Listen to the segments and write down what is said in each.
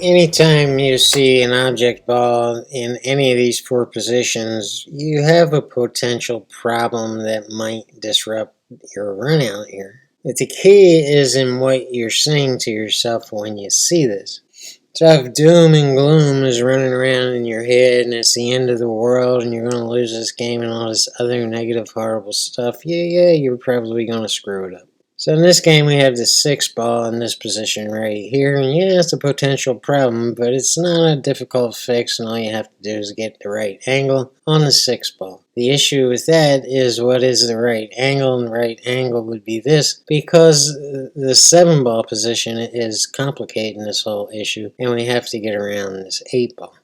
Anytime you see an object ball in any of these four positions, you have a potential problem that might disrupt your run out here. But the key is in what you're saying to yourself when you see this. So if doom and gloom is running around in your head and it's the end of the world and you're going to lose this game and all this other negative, horrible stuff, yeah, you're probably going to screw it up. So in this game we have the 6 ball in this position right here, and yeah, it's a potential problem, but it's not a difficult fix, and all you have to do is get the right angle on the 6 ball. The issue with that is what is the right angle, and the right angle would be this, because the 7 ball position is complicating this whole issue, and we have to get around this 8 ball.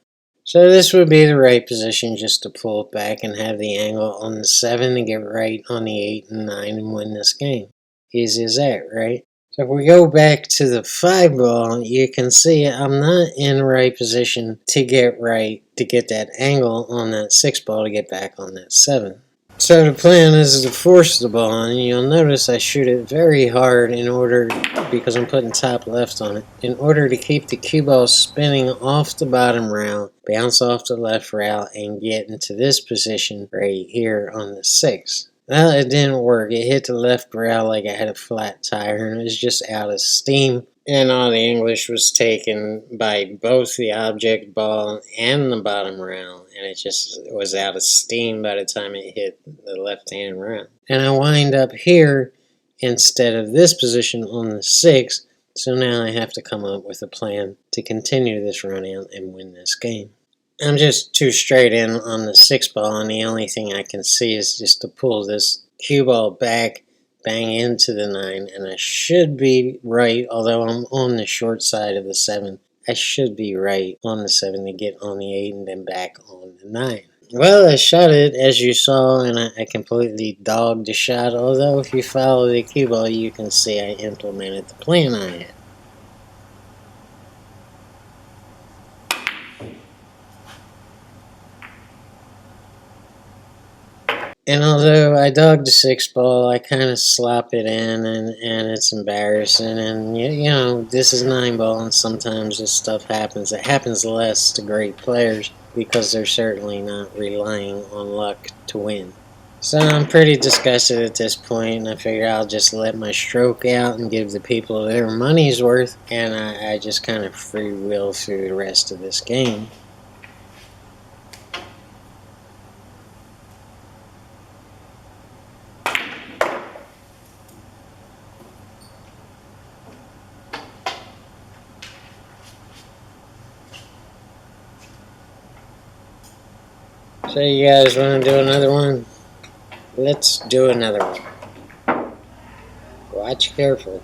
So this would be the right position just to pull it back and have the angle on the 7 to get right on the 8 and 9 and win this game. Easy as that, right? So if we go back to the 5 ball, you can see I'm not in the right position to get that angle on that 6 ball to get back on that 7. So the plan is to force the ball, and you'll notice I shoot it very hard because I'm putting top left on it, in order to keep the cue ball spinning off the bottom rail, bounce off the left rail, and get into this position right here on the 6. Well, it didn't work. It hit the left rail like I had a flat tire, and it was just out of steam. And all the English was taken by both the object ball and the bottom rail, and it just was out of steam by the time it hit the left-hand rail. And I wind up here instead of this position on the 6, so now I have to come up with a plan to continue this run out and win this game. I'm just too straight in on the 6 ball, and the only thing I can see is just to pull this cue ball back, bang into the 9, and I should be right, although I'm on the short side of the 7. I should be right on the 7 to get on the 8 and then back on the 9. Well, I shot it, as you saw, and I completely dogged the shot, although if you follow the cue ball, you can see I implemented the plan I had. And although I dogged the 6 ball, I kind of slop it in, and it's embarrassing. And, you know, this is 9 ball, and sometimes this stuff happens. It happens less to great players because they're certainly not relying on luck to win. So I'm pretty disgusted at this point, and I figure I'll just let my stroke out and give the people their money's worth, and I just kind of free will through the rest of this game. So you guys want to do another one? Let's do another one. Watch carefully.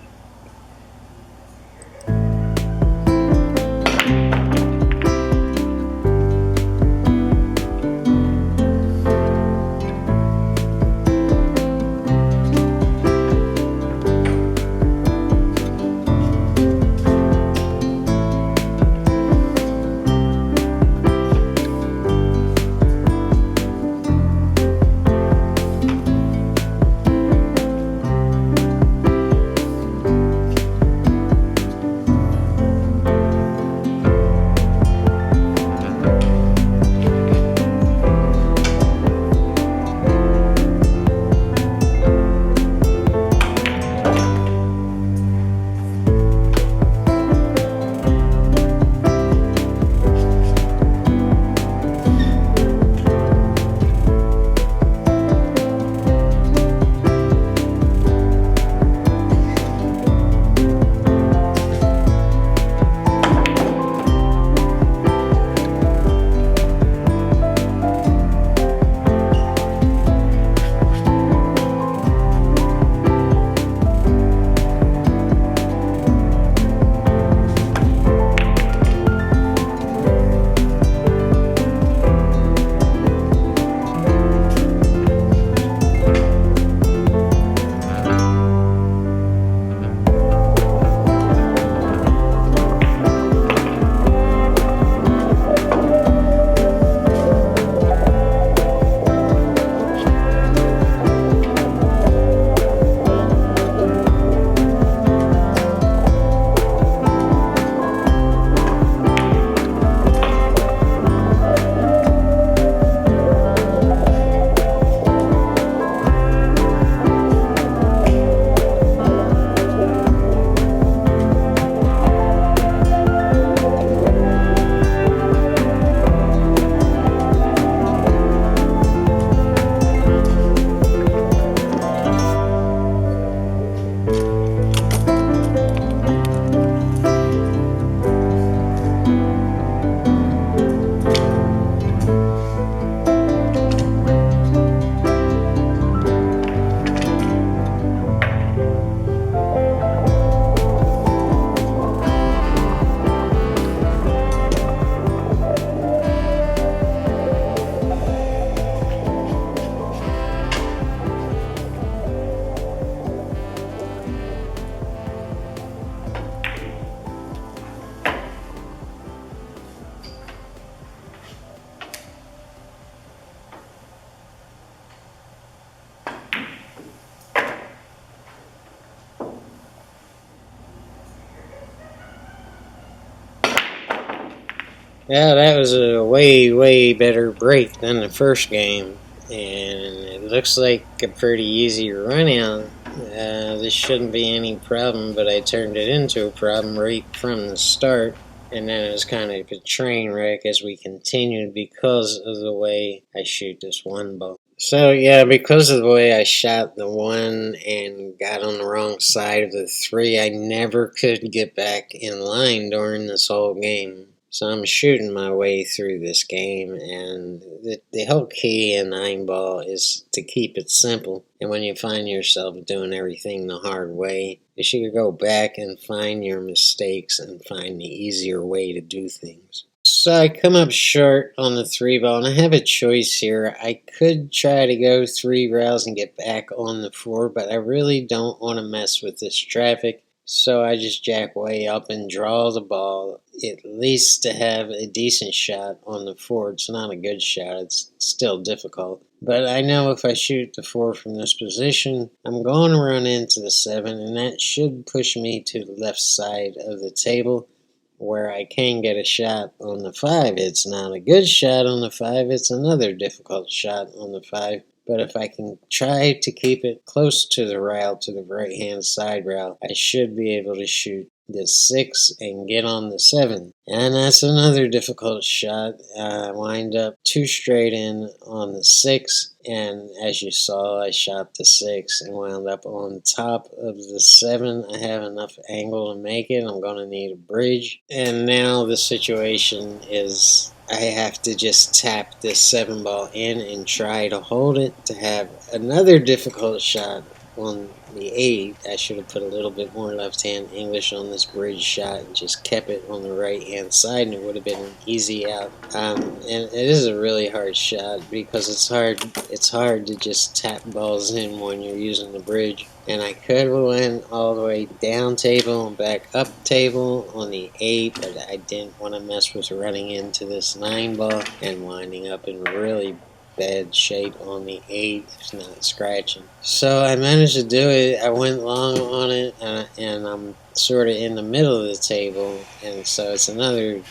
Yeah, that was a way better break than the first game, and it looks like a pretty easy run out. This shouldn't be any problem, but I turned it into a problem right from the start, and then it was kind of a train wreck as we continued because of the way I shoot this one ball. So yeah, because of the way I shot the one and got on the wrong side of the three, I never could get back in line during this whole game. So I'm shooting my way through this game, and the whole key in nine ball is to keep it simple. And when you find yourself doing everything the hard way, you should go back and find your mistakes and find the easier way to do things. So I come up short on the three ball, and I have a choice here. I could try to go 3 rails and get back on the four, but I really don't want to mess with this traffic. So I just jack way up and draw the ball, at least to have a decent shot on the four. It's not a good shot, it's still difficult. But I know if I shoot the four from this position, I'm going to run into the seven, and that should push me to the left side of the table where I can get a shot on the five. It's not a good shot on the five, it's another difficult shot on the five. But if I can try to keep it close to the rail, to the right hand side rail, I should be able to shoot the six and get on the seven. And that's another difficult shot. I wind up two straight in on the six, and as you saw, I shot the six and wound up on top of the seven. I have enough angle to make it. I'm going to need a bridge. And now the situation is I have to just tap this seven ball in and try to hold it to have another difficult shot on the eight. I should have put a little bit more left-hand English on this bridge shot and just kept it on the right-hand side, and it would have been an easy out. And it is a really hard shot because it's hard. It's hard to just tap balls in when you're using the bridge. And I could have went all the way down table and back up table on the 8, but I didn't want to mess with running into this 9 ball and winding up in really bad shape on the 8, if not scratching. So I managed to do it. I went long on it, and I'm sort of in the middle of the table, and so it's another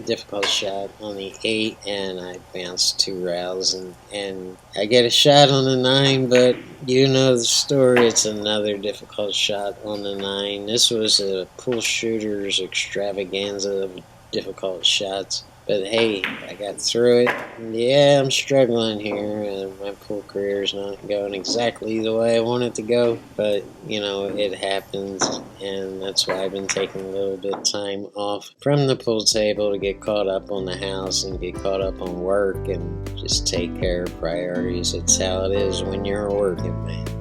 difficult shot on the 8, and I bounced 2 rails, and I get a shot on the 9, but you know the story. It's another difficult shot on the 9. This was a pool shooter's extravaganza of difficult shots. But hey, I got through it. Yeah, I'm struggling here, and my pool career is not going exactly the way I want it to go. But, you know, it happens, and that's why I've been taking a little bit of time off from the pool table to get caught up on the house and get caught up on work and just take care of priorities. It's how it is when you're a working man.